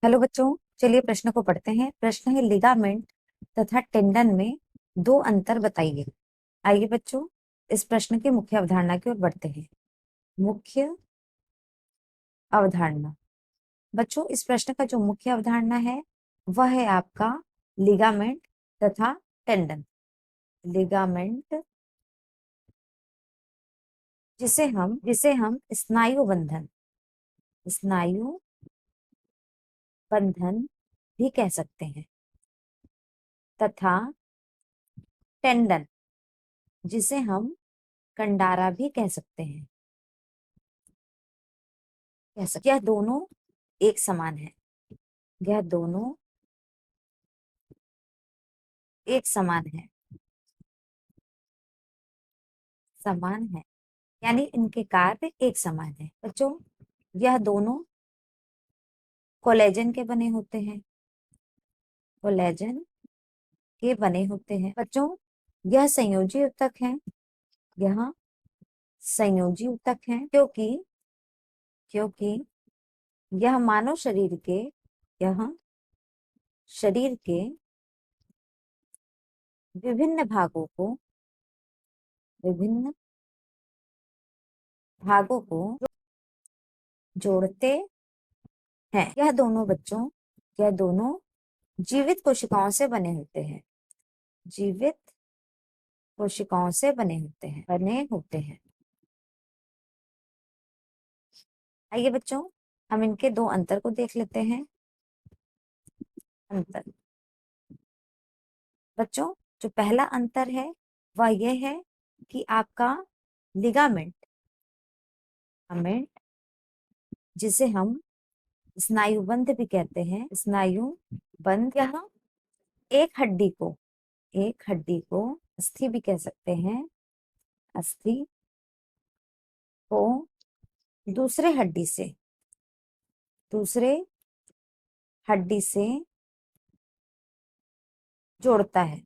Hello बच्चों, चलिए प्रश्न को पढ़ते हैं। प्रश्न है लिगामेंट तथा टेंडन में दो अंतर बताइए। आइए बच्चों, इस प्रश्न की मुख्य अवधारणा की ओर बढ़ते हैं। मुख्य अवधारणा। बच्चों, इस प्रश्न का जो मुख्य अवधारणा है वह है आपका लिगामेंट तथा टेंडन। लिगामेंट जिसे हम स्नायु बंधन भी कह सकते हैं, तथा टेंडन जिसे हम कंडारा भी कह सकते हैं। यह दोनों एक समान है। यह दोनों एक समान है, यानी इनके कार्य एक समान है। बच्चों, यह दोनों कोलेजन के बने होते हैं। कोलेजन के बने होते हैं बच्चों। यह संयोजी ऊतक है। यह संयोजी ऊतक है क्योंकि यह मानव यह शरीर के विभिन्न भागों को जोड़ते हैं। यह दोनों जीवित कोशिकाओं से बने होते हैं। जीवित कोशिकाओं से बने होते हैं। आइए बच्चों, हम इनके दो अंतर को देख लेते हैं। अंतर बच्चों, जो पहला अंतर है वह यह है कि आपका लिगामेंट जिसे हम स्नायुबंध भी कहते हैं, स्नायुबंध, यह एक हड्डी को अस्थि भी कह सकते हैं। अस्थि को दूसरे हड्डी से जोड़ता है।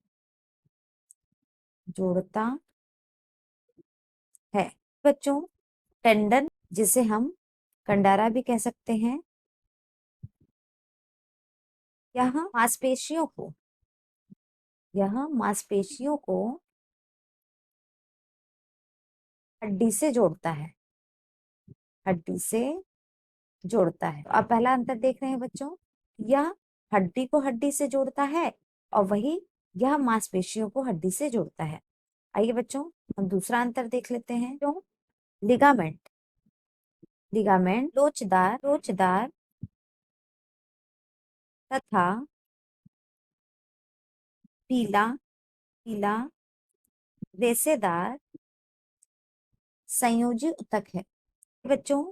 बच्चों, टेंडन जिसे हम कंडारा भी कह सकते हैं, यह मांसपेशियों को हड्डी से जोड़ता है। तो आप पहला अंतर देख रहे हैं बच्चों, यह हड्डी को हड्डी से जोड़ता है और वही यह मांसपेशियों को हड्डी से जोड़ता है। आइए बच्चों, हम दूसरा अंतर देख लेते हैं। जो लिगामेंट लोचदार तथा पीला रेशेदार संयोजी ऊतक है। बच्चों,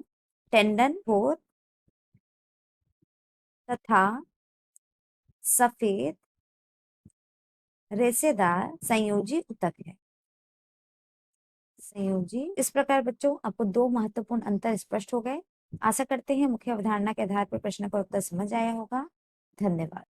टेंडन ठोस तथा सफेद रेशेदार संयोजी ऊतक है। इस प्रकार बच्चों, आपको दो महत्वपूर्ण अंतर स्पष्ट हो गए। आशा करते हैं मुख्य अवधारणा के आधार पर प्रश्न का उत्तर समझ आया होगा। धन्यवाद।